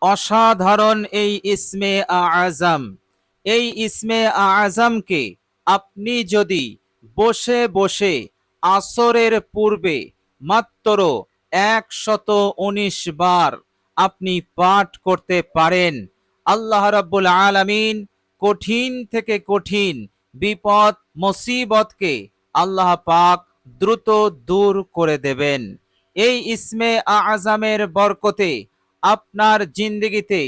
অসাধারণ এই ইসমে আজম, এই ইসমে আজমকে আপনি যদি বসে বসে আসরের পূর্বে মাত্র 119 বার আপনি পাঠ করতে পারেন, আল্লাহ রাব্বুল আলামিন কঠিন থেকে কঠিন বিপদ মুসিবতকে আল্লাহ পাক দ্রুত দূর করে দেবেন। এই ইসমে আজমের বরকতে আপনার জিন্দগিতে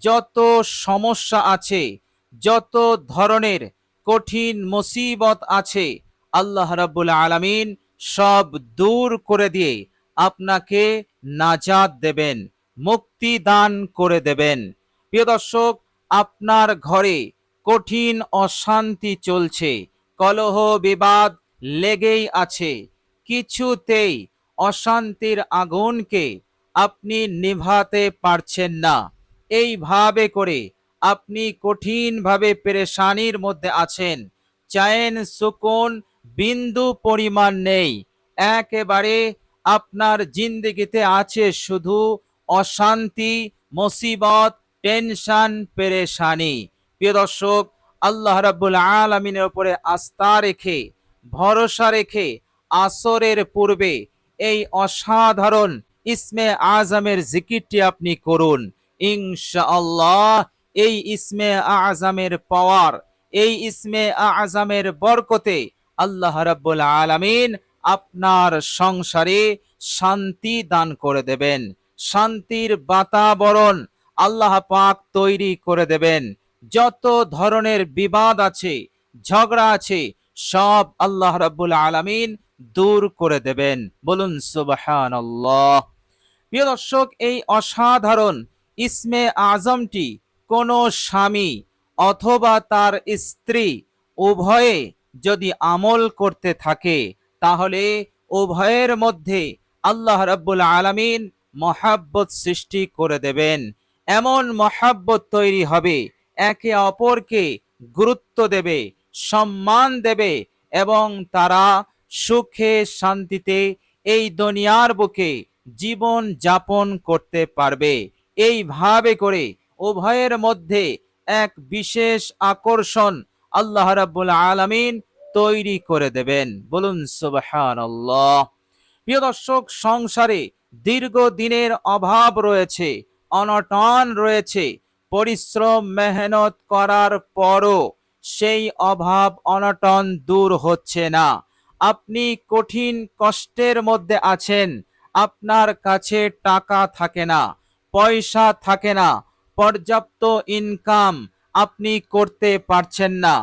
যত সমস্যা আছে, যত ধরনের কঠিন মুসিবত আছে, আল্লাহ রাব্বুল আলামিন সব দূর করে দিয়ে আপনাকে নাজাত দেবেন, মুক্তি দান করে দেবেন। প্রিয় দর্শক, আপনার ঘরে কঠিন অশান্তি চলছে, কলহ বিবাদ লেগেই আছে, কিছুতেই অশান্তির আগুনকে আপনি নিভাতে পারছেন না, এইভাবে করে আপনি কঠিনভাবে পেরেশানির মধ্যে আছেন, চায়েন সুকুন বিন্দু পরিমাণ নেই, একেবারে আপনার জিন্দগিতে আছে শুধু অশান্তি, মুসিবত, টেনশন, পেরেশানি। প্রিয় দর্শক, আল্লাহ রাব্বুল আলামিনের উপরে আস্থা রেখে, ভরসা রেখে আসরের পূর্বে এই অসাধারণ ইসমে আজমের জিকিরটি আপনি করুন। ইনশাআল্লাহ এই ইসমে আজমের পাওয়ার, এই ইসমে আজমের বরকতে আল্লাহ রাব্বুল আলামিন আপনার সংসারে শান্তি দান করে দেবেন, শান্তির বাতাবরণ আল্লাহ পাক তৈরি করে দেবেন। যত ধরনের বিবাদ আছে, ঝগড়া আছে, সব আল্লাহ রাব্বুল আলামিন দূর করে দেবেন। বলুন সুবহানাল্লাহ। প্রিয় দর্শক, এই অসাধারণ ইসমে আজমটি কোনো স্বামী অথবা তার স্ত্রী উভয়ে যদি আমল করতে থাকে, তাহলে উভয়ের মধ্যে আল্লাহ রাব্বুল আলামিন মহাব্বত সৃষ্টি করে দেবেন। এমন মহাব্বত তৈরি হবে, একে অপরকে গুরুত্ব দেবে, সম্মান দেবে, এবং তারা সুখে শান্তিতে এই দুনিয়ার বুকে জীবন যাপন করতে পারবে। এইভাবে করে উভয়ের মধ্যে এক বিশেষ আকর্ষণ আল্লাহ রাব্বুল আলামিন তৈরি করে দেবেন। বলুন সুবহানাল্লাহ। প্রিয় দর্শক, সংসারে দীর্ঘদিনের অভাব রয়েছে, অনটন রয়েছে, পরিশ্রম মেহনত করার পরও সেই অভাব অনটন দূর হচ্ছে না, আপনি কঠিন কষ্টের মধ্যে আছেন, আপনার কাছে টাকা থাকে না, পয়সা থাকে না, পর্যাপ্ত ইনকাম আপনি করতে পারছেন না,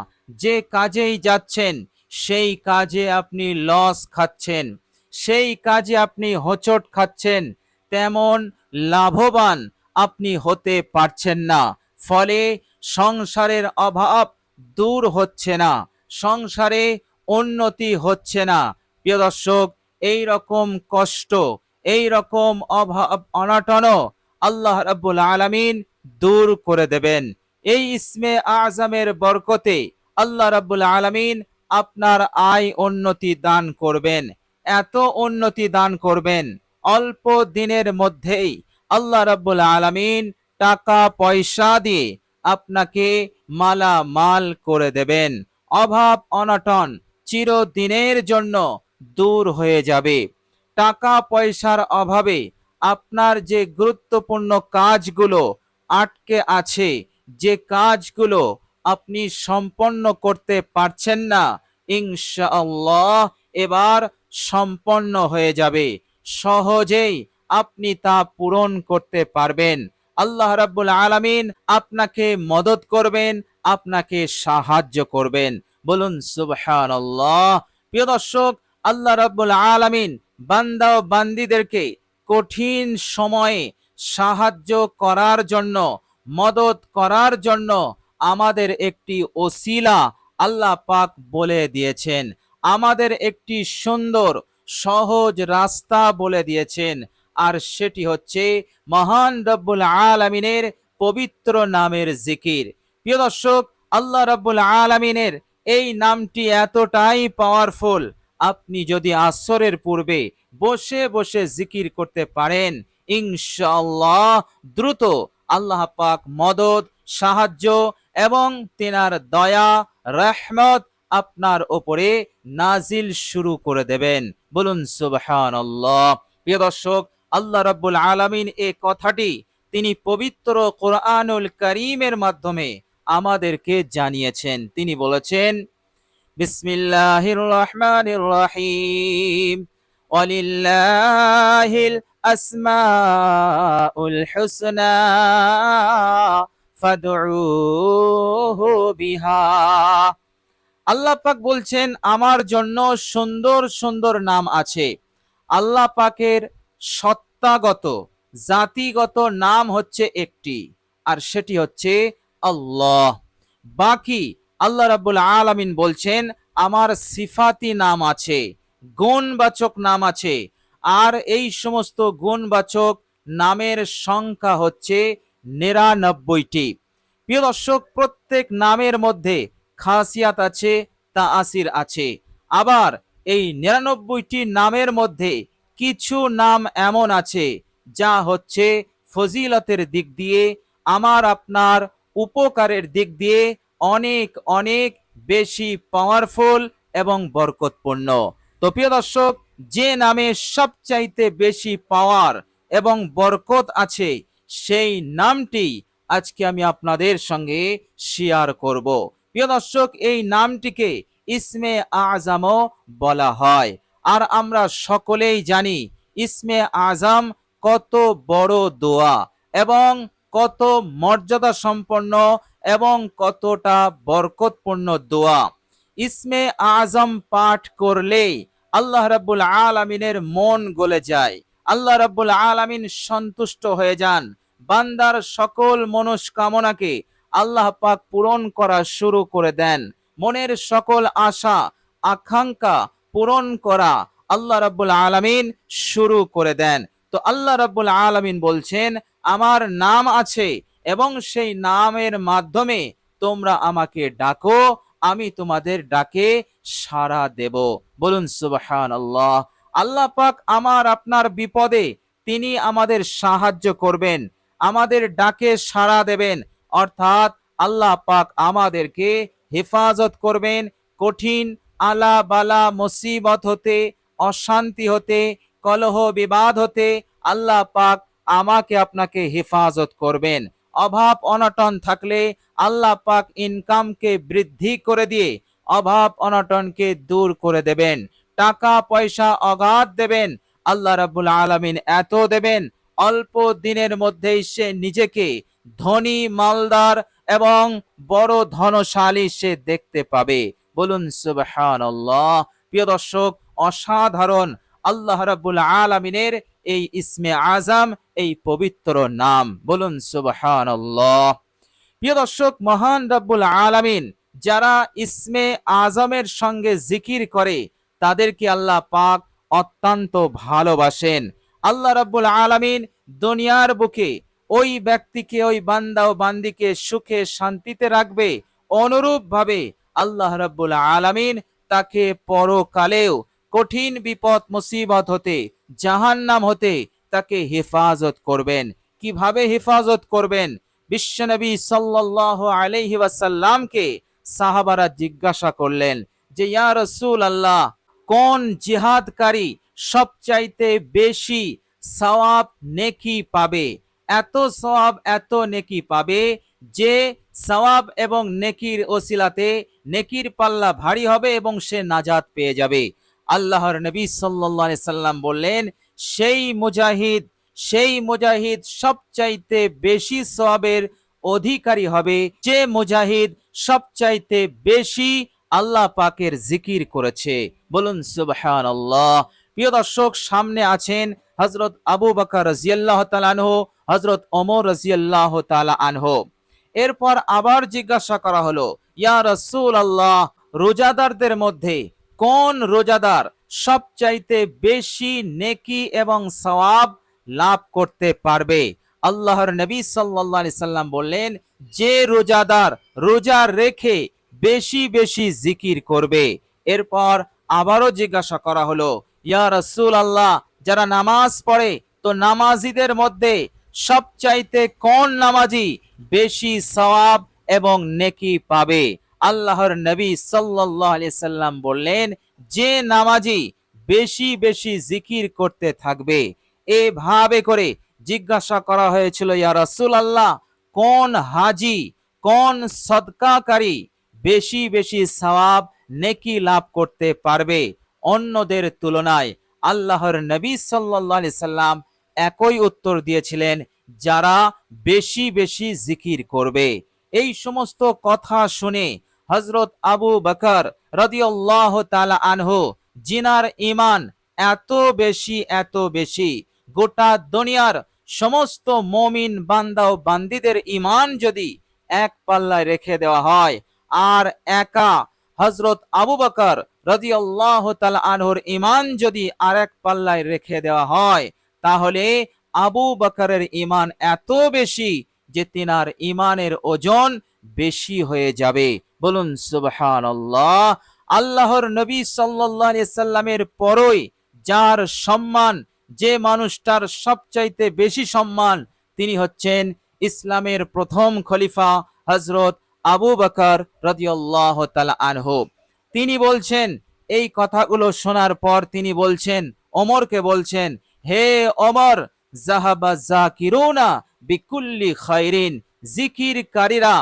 যে কাজেই যাচ্ছেন সেই কাজে আপনি লস খাচ্ছেন, সেই কাজে আপনি হোঁচট খাচ্ছেন, তেমন লাভবান আপনি হতে পারছেন না, ফলে সংসারের অভাব দূর হচ্ছে না, সংসারে উন্নতি হচ্ছে না। প্রিয় দর্শক, এই রকম কষ্ট, এই রকম অভাব অনটনও আল্লাহ রাব্বুল আলামিন দূর করে দেবেন। এই ইসমে আজমের বরকতে আল্লাহ রাব্বুল আলামিন আপনার আয় উন্নতি দান করবেন, এত উন্নতি দান করবেন, অল্প দিনের মধ্যেই আল্লাহ রাব্বুল আলামিন টাকা পয়সা দিয়ে আপনাকে মালামাল করে দেবেন। অভাব অনটন চিরদিনের জন্য দূর হয়ে যাবে। টাকা পয়সার অভাবে আপনার যে গুরুত্বপূর্ণ কাজগুলো আটকে আছে, যে কাজগুলো আপনি সম্পন্ন করতে পারছেন না, ইনশাআল্লাহ এবার সম্পন্ন হয়ে যাবে, সহজেই আপনি তা পূরণ করতে পারবেন। আল্লাহ রাব্বুল আলামিন আপনাকে মদত করবেন, আপনাকে সাহায্য করবেন। বলুন সুবহানাল্লাহ। প্রিয় দর্শক, আল্লাহ রাব্বুল আলামিন বান্দা ও বান্দীদেরকে কঠিন সময়ে সাহায্য করার জন্য, মদত করার জন্য আমাদের একটি ওসিলা আল্লাহ পাক বলে দিয়েছেন, আমাদের একটি সুন্দর সহজ রাস্তা বলে দিয়েছেন, আর সেটি হচ্ছে মহান রব্বুল আলামিনের পবিত্র নামের জিকির। প্রিয় দর্শক, আল্লাহ রব্বুল আলামিনের এই নামটি এতটাই পাওয়ারফুল, আপনি যদি আসরের পূর্বে বসে বসে জিকির করতে পারেন, ইনশাআল্লাহ দ্রুত আল্লাহ পাক মদদ, সাহায্য এবং তেনার দয়া, রহমত আপনার ওপরে নাজিল শুরু করে দেবেন। বলুন সুবহানাল্লাহ। প্রিয় দর্শক, আল্লাহ রাব্বুল আলামিন এই কথাটি তিনি পবিত্র কোরআনুল কারীমের মাধ্যমে আমাদেরকে জানিয়েছেন। তিনি বলেছেন, বিসমিল্লাহির রহমানির রহিম, ওয়ালিল্লাহিল আসমাউল হুসনা ফাদউহু বিহা। আল্লাহ পাক বলছেন, আমার জন্য সুন্দর সুন্দর নাম আছে। আল্লাহ পাকের সত্তাগত, জাতিগত নাম হচ্ছে একটি, আর সেটি হচ্ছে আল্লাহ। বাকি আল্লাহ রাব্বুল আলামিন বলছেন, আমার সিফাতি নাম আছে, গুণবাচক নাম আছে, আর এই সমস্ত গুণবাচক নামের সংখ্যা হচ্ছে ৯৯টি। প্রিয় দর্শক, প্রত্যেক নামের মধ্যে খাসিয়াত আছে, তাআসির আছে। আবার এই ৯৯টি নামের মধ্যে কিছু নাম এমন আছে যা হচ্ছে ফজিলতের দিক দিয়ে, আমার আপনার উপকারের দিক দিয়ে অনেক অনেক বেশি পাওয়ারফুল এবং বরকতপূর্ণ। তো প্রিয় দর্শক, যে নামে সবচাইতে বেশি পাওয়ার এবং বরকত আছে, সেই নামটি আজকে আমি আপনাদের সঙ্গে শেয়ার করব। প্রিয় দর্শক, এই নামটিকে ইসমে আজমও বলা হয়। আর আমরা সকলেই জানি ইসমে আজম কত বড় দোয়া এবং কত মর্যাদা সম্পন্ন এবং কতটা বরকতপূর্ণ দোয়া। ইসমে আজম পাঠ করলেই আল্লাহ রাব্বুল আলামিনের মন গলে যায়, আল্লাহ রাব্বুল আলামিন সন্তুষ্ট হয়ে যান। বান্দার সকল মনস্কামনাকে আল্লাহ পাক পূরণ করা শুরু করে দেন। মনের সকল আশা আকাঙ্ক্ষা পূরণ করা আল্লাহ রাব্বুল আলামিন শুরু করে দেন। তো আল্লাহ রাব্বুল আলামিন বলছেন, আমার নাম আছে এবং সেই নামের মাধ্যমে তোমরা আমাকে ডাকো, আমি তোমাদের ডাকে সাড়া দেব। বলুন সুবহানাল্লাহ। আল্লাহ পাক আমার আপনার বিপদে তিনি আমাদের সাহায্য করবেন, আমাদের ডাকে সাড়া দেবেন, অর্থাৎ আল্লাহ পাক আমাদেরকে হেফাজত করবেন কঠিন আলা বালা মুসিবত হতে, অশান্তি হতে, কলহ বিবাদ হতে। আল্লাহ পাক আমাকে আপনাকে হেফাজত করবেন। অভাব অনটন থাকলে আল্লাহ পাক ইনকামকে বৃদ্ধি করে দিয়ে অভাব অনটনকে দূর করে দেবেন। টাকা পয়সা অগাধ দেবেন, আল্লাহ রাব্বুল আলামিন এত দেবেন, অল্প দিনের মধ্যেই সে নিজেকে ধনী, মালদার এবং বড় ধনশালী সে দেখতে পাবে। বলুন সুবহানাল্লাহ। প্রিয় দর্শক, অসাধারণ আল্লাহ রাব্বুল আলামিনের এই ইসমে আজম, এই পবিত্র নাম। বলুন সুবহানাল্লাহ। প্রিয় দর্শক, মহান রাব্বুল আলামিন যারা ইসমে আজমের সঙ্গে জিকির করে তাদেরকে আল্লাহ পাক অত্যন্ত ভালোবাসেন। আল্লাহ রাব্বুল আলামিন দুনিয়ার বুকে ওই ব্যক্তিকে, ওই বান্দা ও বান্দিকে সুখে শান্তিতে রাখবে, অনুরূপ ভাবে আল্লাহ রাব্বুল আলামিন তাকে পরকালেও কঠিন বিপদ মুসিবত হতে, জাহান্নাম হতে তাকে হেফাজত করবেন। কিভাবে হেফাজত করবেন? বিশ্বনবী সাল্লাল্লাহু আলাইহি ওয়াসাল্লামকে সাহাবারা জিজ্ঞাসা করলেন যে, ইয়া রাসূলুল্লাহ, কোন জিহাদকারী সবচাইতে বেশি সওয়াব নেকি পাবে? এত সওয়াব, এত নেকি পাবে যে সওয়াব এবং নেকির ওসিলাতে নেকির পাল্লা ভারী হবে এবং সে নাজাত পেয়ে যাবে। আল্লাহর নবী সাল্লাল্লাহু আলাইহি সাল্লাম বললেন, সেই মুজাহিদ সবচাইতে বেশি সওয়াবের অধিকারী হবে যে মুজাহিদ সবচাইতে বেশি আল্লাহ পাকের জিকির করেছে। বলুন সুবহানাল্লাহ। প্রিয় দর্শক, সামনে আছেন হযরত আবু বকর রাদিয়াল্লাহু তাআলা আনহু, হযরত ওমর রাদিয়াল্লাহু তাআলা আনহু। এরপর আবার জিজ্ঞাসা করা হলো, ইয়া রাসূলুল্লাহ, রোজাদারদের মধ্যে কোন রোজাদার সবচাইতে বেশি নেকি এবং সওয়াব লাভ করতে পারবে? আল্লাহর নবী সাল্লাল্লাহু আলাইহি সাল্লাম বললেন, যে রোজাদার রোজা রেখে বেশি বেশি জিকির করবে। এরপর আবারও জিজ্ঞাসা করা হলো, ইয়া রাসূলুল্লাহ, যারা নামাজ পড়ে তো নামাজিদের মধ্যে সবচাইতে কোন নামাজি বেশি সওয়াব এবং নেকি পাবে? আল্লাহর নবী সাল্লাল্লাহু আলাইহি সাল্লাম বললেন, যে নামাজি বেশি বেশি জিকির করতে থাকবে। এভাবে করে জিজ্ঞাসা করা হয়েছিল, ইয়া রাসূলুল্লাহ, কোন হাজি, কোন সদকাকারী বেশি বেশি সওয়াব নেকি লাভ করতে পারবে অন্যদের তুলনায়? আল্লাহর নবী সাল্লাল্লাহু আলাইহি সাল্লাম একই উত্তর দিয়েছিলেন, যারা বেশি বেশি জিকির করবে। এই সমস্ত কথা শুনে হযরত আবু বকর রাদিয়াল্লাহু তাআলা আনহু, জিনার ঈমান এত বেশি, গোটা দুনিয়ার সমস্ত মুমিন বান্দা ও বান্দীদের ঈমান যদি এক পাল্লায় রেখে দেওয়া হয়, আর একা হযরত আবু বকর রাদিয়াল্লাহু তাআলা আনহুর ঈমান যদি আরেক পাল্লায় রেখে দেওয়া হয়, তাহলে আবু বকরের ঈমান এত বেশি যে তিনার ঈমানের ওজন বেশি হয়ে যাবে। বলুন সুবহানাল্লাহ। আল্লাহর নবী সাল্লাল্লাহু আলাইহি সাল্লামের পরই যার সম্মান, যে মানুষটার সবচাইতে বেশি সম্মান, তিনি হচ্ছেন ইসলামের প্রথম খলিফা হযরত আবু বকর রাদিয়াল্লাহু তাআলা আনহু। তিনি বলছেন, এই কথাগুলো শোনার পর তিনি বলছেন, ওমরকে বলছেন, হে ওমর, জাহাবা জাকিরুনা বিকুল্লি খায়রিন, জিকিরকারীরা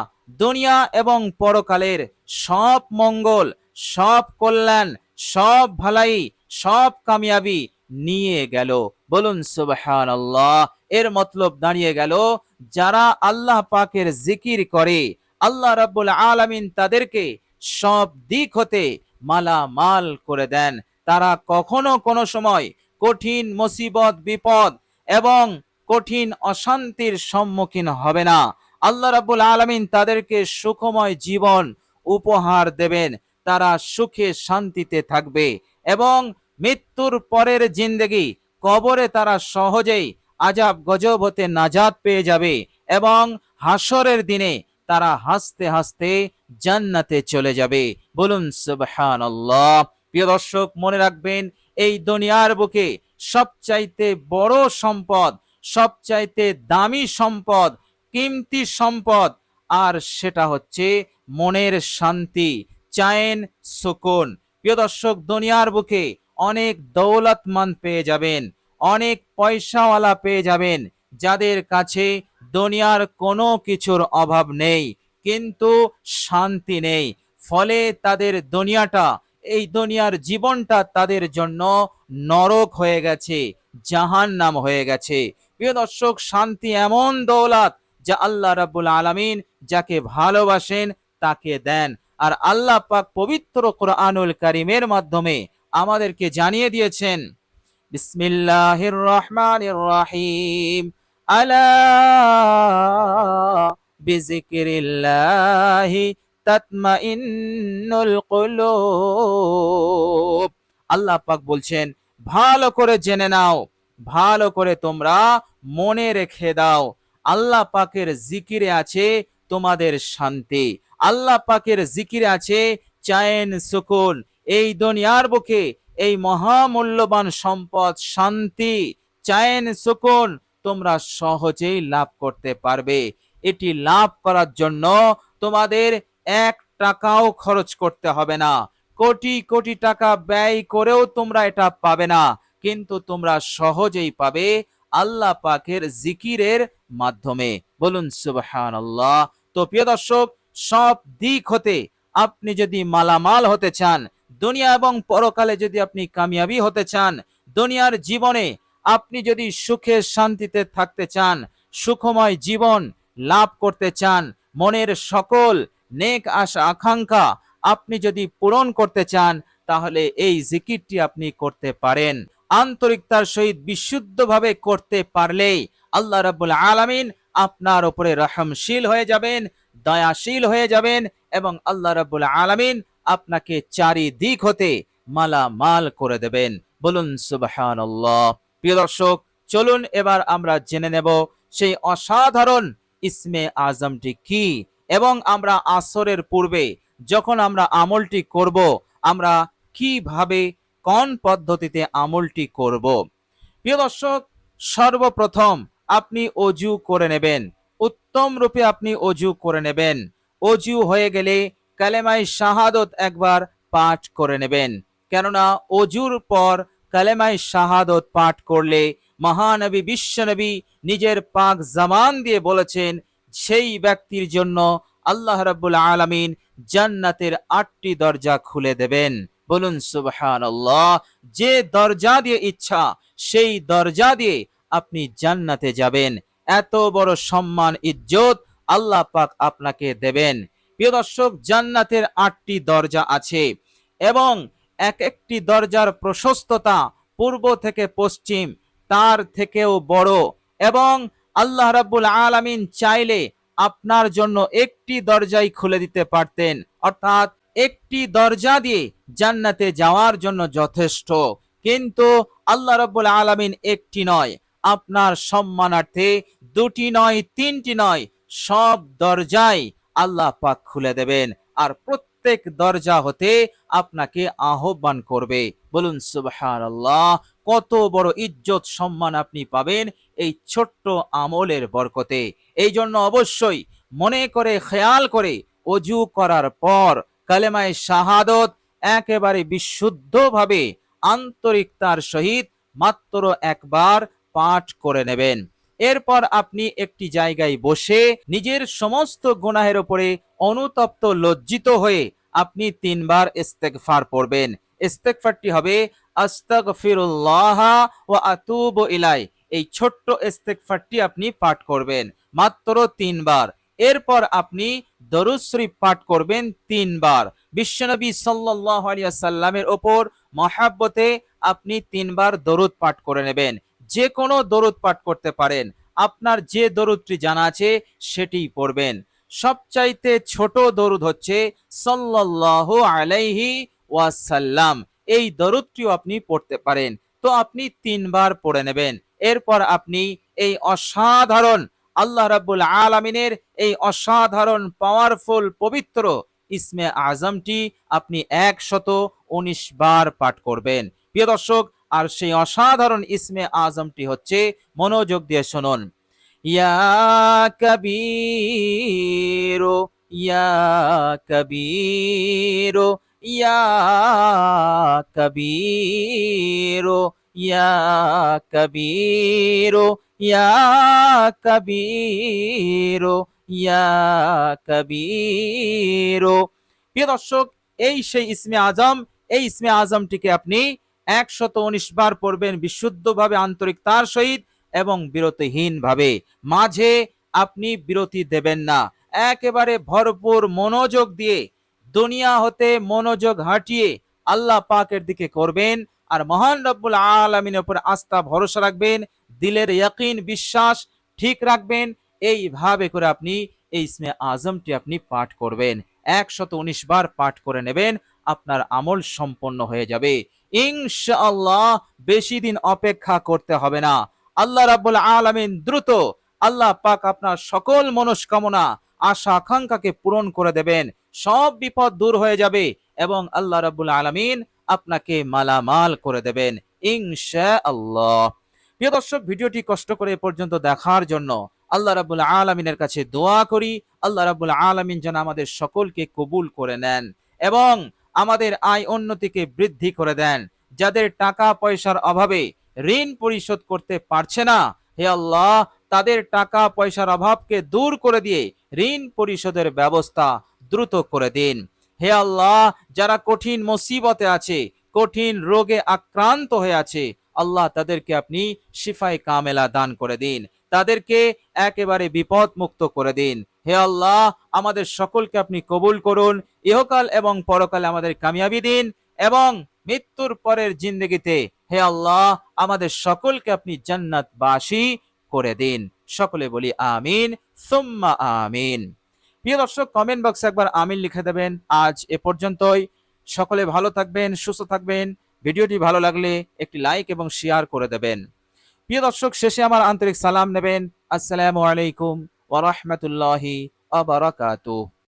দুনিয়া এবং পরকালের সব মঙ্গল, সব কল্যাণ, সব ভালাই, সব কামিয়াবি নিয়ে গেল। বলুন সুবহানাল্লাহ। এর মতলব দাঁড়িয়ে গেল, যারা আল্লাহ পাকের জিকির করে, আল্লাহ রাব্বুল আলামিন তাদেরকে সব দিক হতে মালামাল করে দেন। তারা কখনো কোনো সময় কঠিন মুসিবত, বিপদ এবং কঠিন অশান্তির সম্মুখীন হবে না। আল্লাহ রাব্বুল আলামিন তাদেরকে সুখময় জীবন উপহার দেবেন। তারা সুখে শান্তিতে থাকবে এবং মৃত্যুর পরের জিন্দেগি, কবরে তারা সহজেই আযাব গজব হতে নাজাত পেয়ে যাবে এবং হাসরের দিনে তারা হাসতে হাসতে জান্নাতে চলে যাবে। বলুন সুবহানাল্লাহ। প্রিয় দর্শক, মনে রাখবেন, এই দুনিয়ার বুকে সবচাইতে বড় সম্পদ, সবচাইতে দামি সম্পদ, কিমতি সম্পদ, আর সেটা হচ্ছে মনের শান্তি, চায়েন সুকুন। প্রিয় দর্শক, দুনিয়ার বুকে অনেক দৌলতমন্দ পেয়ে যাবেন, অনেক পয়সাওয়ালা পেয়ে যাবেন, যাদের কাছে দুনিয়ার কোনো কিছুর অভাব নেই, কিন্তু শান্তি নেই। ফলে তাদের দুনিয়াটা, এই দুনিয়ার জীবনটা তাদের জন্য নরক হয়ে গেছে, জাহান্নাম হয়ে গেছে। প্রিয় দর্শক, শান্তি এমন দৌলত যা আল্লাহ রাব্বুল আলামিন যাকে ভালোবাসেন তাকে দেন। আর আল্লাহ পাক পবিত্র কোরআনুল কারীমের মাধ্যমে আমাদেরকে জানিয়ে দিয়েছেন, বিসমিল্লাহির রহমানির রহিম, আলা বিযিকরিল্লাহি তাতমাইন্নুল কুলুব। আল্লাহ পাক বলছেন, ভালো করে জেনে নাও, ভালো করে তোমরা মনে রেখে দাও, আল্লাহ পাকের জিকিরে আছে তোমাদের শান্তি, আল্লাহ পাকের জিকিরে আছে চায়েন সুকুন। এই দুনিয়ার বুকে এই মহামূল্যবান সম্পদ শান্তি, চায়েন সুকুন তোমরা সহজেই লাভ করতে পারবে। এটি লাভ করার জন্য তোমাদের এক টাকাও খরচ করতে হবে না, কোটি কোটি টাকা ব্যয় করেও তোমরা এটা পাবে না, কিন্তু তোমরা সহজেই পাবে আল্লাহ পাকের জিকিরের মাধ্যমে। বলুন সুবহানাল্লাহ। তো প্রিয় দর্শক, সব দিক হতে আপনি যদি মালামাল হতে চান, দুনিয়া এবং পরকালে যদি আপনি কামিয়াবি হতে চান, দুনিয়ার জীবনে আপনি যদি সুখে শান্তিতে থাকতে চান, সুখময় জীবন লাভ করতে চান, মনের সকল নেক আশা আকাঙ্ক্ষা আপনি যদি পূরণ করতে চান, তাহলে এই জিকিরটি আপনি করতে পারেন। আন্তরিকতার সহিত বিশুদ্ধভাবে করতে পারলেই আল্লাহ রাব্বুল আলামিন আপনার উপরে রহমশীল হয়ে যাবেন, দয়াশীল হয়ে যাবেন এবং আল্লাহ রাব্বুল আলামিন আপনাকে চারিদিক হতে মালামাল করে দেবেন। বলুন সুবহানাল্লাহ। প্রিয় দর্শক, চলুন এবার আমরা জেনে নেব সেই অসাধারণ ইসমে আজমটি কি, এবং আমরা আসরের পূর্বে যখন আমরা আমলটি করব, আমরা কিভাবে, কোন পদ্ধতিতে আমলটি করব। প্রিয় দর্শক, সর্বপ্রথম আপনি অজু করে নেবেন, উত্তম রূপে আপনি অজু করে নেবেন। অজু হয়ে গেলে কালেমায়ে শাহাদত একবার পাঠ করে নেবেন, কেননা অজুর পর কালেমায়ে শাহাদত পাঠ করলে মহানবী বিশ্বনবী নিজের পাক জামান দিয়ে বলেছেন, সেই ব্যক্তির জন্য আল্লাহ রাব্বুল আলামিন জান্নাতের 8টি দরজা খুলে দেবেন। বলুন সুবহানাল্লাহ। যে দরজা দিয়ে ইচ্ছা সেই দরজা দিয়ে আপনি জান্নাতে যাবেন। এত বড় সম্মান ইজ্জত আল্লাহ পাক আপনাকে দেবেন। প্রিয় দর্শক, জান্নাতের 8টি দরজা আছে এবং এক একটি দরজার প্রশস্ততা পূর্ব থেকে পশ্চিম তার থেকেও বড়, এবং আল্লাহ রাব্বুল আলামিন চাইলে আপনার জন্য একটি দরজাই খুলে দিতে পারতেন, অর্থাৎ একটি দরজা দিয়ে জান্নাতে যাওয়ার জন্য যথেষ্ট। কিন্তু আল্লাহ রাব্বুল আলামিন একটি নয়, আপনার সম্মানার্থে 2টি নয়, 3টি নয়, সব দরজাই আল্লাহ পাক খুলে দেবেন, আর প্রত্যেক দরজা হতে আপনাকে আহ্বান করবে। বলুন সুবহানাল্লাহ। কত বড় ইজ্জত সম্মান আপনি পাবেন এই ছোট্ট আমলের বরকতে। এই জন্য অবশ্যই মনে করে খেয়াল করে অজু করার পর কালেমায়ে শাহাদত একেবারে বিশুদ্ধভাবে আন্তরিকতার সহিত মাত্র একবার পাঠ করে নেবেন। এরপর আপনি একটি জায়গায় বসে নিজের সমস্ত গুনাহের উপরে অনুতপ্ত লজ্জিত হয়ে আপনি 3বার ইস্তেগফার পড়বেন। ইস্তেগফারটি হবে আস্তাগফিরুল্লাহ ওয়া আতুবু ইলাই। এই ছোট্ট ইস্তেগফারটি আপনি পাঠ করবেন মাত্র 3বার। এরপর আপনি দরুদ শরীফ পাঠ করবেন 3বার। বিশ্বনবী সাল্লাল্লাহু আলাইহি ওয়াসাল্লামের উপর মহব্বতে আপনি 3বার দরুদ পাঠ করে নেবেন। যে কোনো দরুদ পাঠ করতে পারেন, আপনার যে দরুদটি জানা আছে সেটি পড়বেন। সবচাইতে ছোট দরুদ হচ্ছে সাল্লাল্লাহু আলাইহি ওয়াসাল্লাম, এই দরুদটিও আপনি পড়তে পারেন। তো আপনি 3বার পড়ে নেবেন। এরপর আপনি এই অসাধারণ আল্লাহ রাব্বুল আলামিনের এই অসাধারণ পাওয়ারফুল পবিত্র ইসমে আজমটি আপনি 119 বার পাঠ করবেন। প্রিয় দর্শক, আর সেই অসাধারণ ইসমে আজমটি হচ্ছে, মনোযোগ দিয়ে শুনুন, ইয়া কবীরু ইয়া কবীরু ইয়া কবীরু ইয়া কবীরু ইয়া কবীরু ইয়া কবীরু। প্রিয় দর্শক, এই সেই ইসমে আজম, এই ইসমে আজমটিকে আপনি 119 বার পড়বেন বিশুদ্ধভাবে, আন্তরিকতার সহিত এবং বিরতিহীন ভাবে। মাঝে আপনি বিরতি দেবেন না, একেবারে ভরপুর মনোযোগ দিয়ে দুনিয়া হতে মনোযোগ হাটিয়ে আল্লাহ পাকের দিকে করবেন, আর মহান রব্বুল আলামিনের উপর আস্থা ভরসা রাখবেন, দিলের ইয়াকিন বিশ্বাস ঠিক রাখবেন। এইভাবে করে আপনি এই ইসমে আজমটি আপনি পাঠ করবেন। 119 বার পাঠ করে নেবেন, আপনার আমল সম্পন্ন হয়ে যাবে ইনশাআল্লাহ। বেশি দিন অপেক্ষা করতে হবে না। আল্লাহ রাব্বুল আলামিন দ্রুত আল্লাহ পাক আপনার সকল মনস্কামনা আশা আকাঙ্ক্ষাকে পূরণ করে দেবেন, সব বিপদ দূর হয়ে যাবে এবং আল্লাহ রাব্বুল আলামিন আপনাকে মালামাল করে দেবেন ইনশাআল্লাহ। প্রিয় দর্শক, ভিডিওটি কষ্ট করে এ পর্যন্ত দেখার জন্য আল্লাহ রাব্বুল আলামিনের কাছে দোয়া করি, আল্লাহ রাব্বুল আলামিন যেন আমাদের সকলকে কবুল করে নেন এবং আমাদের আয় উন্নতিকে বৃদ্ধি করে দেন। যাদের টাকা পয়সার অভাবে ঋণ পরিশোধ করতে পারছে না, হে আল্লাহ, তাদের টাকা পয়সার অভাবকে দূর করে দিয়ে ঋণ পরিশোধের ব্যবস্থা দ্রুত করে দিন। হে আল্লাহ, যারা কঠিন মুসিবতে আছে, কঠিন রোগে আক্রান্ত হয়ে আছে, আল্লাহ তাদেরকে আপনি শিফায়ে কামেলা দান করে দিন, তাদেরকে একেবারে বিপদ মুক্ত করে দিন। হে আল্লাহ, আমাদের সকলকে আপনি কবুল করুন, ইহকাল এবং পরকালে আমাদের কামিয়াবি দিন এবং মৃত্যুর পরের জিন্দেগিতে হে আল্লাহ আমাদের সকলকে আপনি জান্নাতবাসী করে দিন। সকলে বলি আমিন সুম্মা আমিন। প্রিয় দর্শক, কমেন্ট বক্সে একবার আমিন লিখে দেবেন। আজ এ পর্যন্তই। সকলে ভালো থাকবেন, সুস্থ থাকবেন। ভিডিওটি ভালো লাগলে একটি লাইক এবং শেয়ার করে দেবেন। প্রিয় দর্শক, শেষে আমার আন্তরিক সালাম নেবেন। আসসালামু আলাইকুম ওয়া রাহমাতুল্লাহি ওয়া বারাকাতুহু।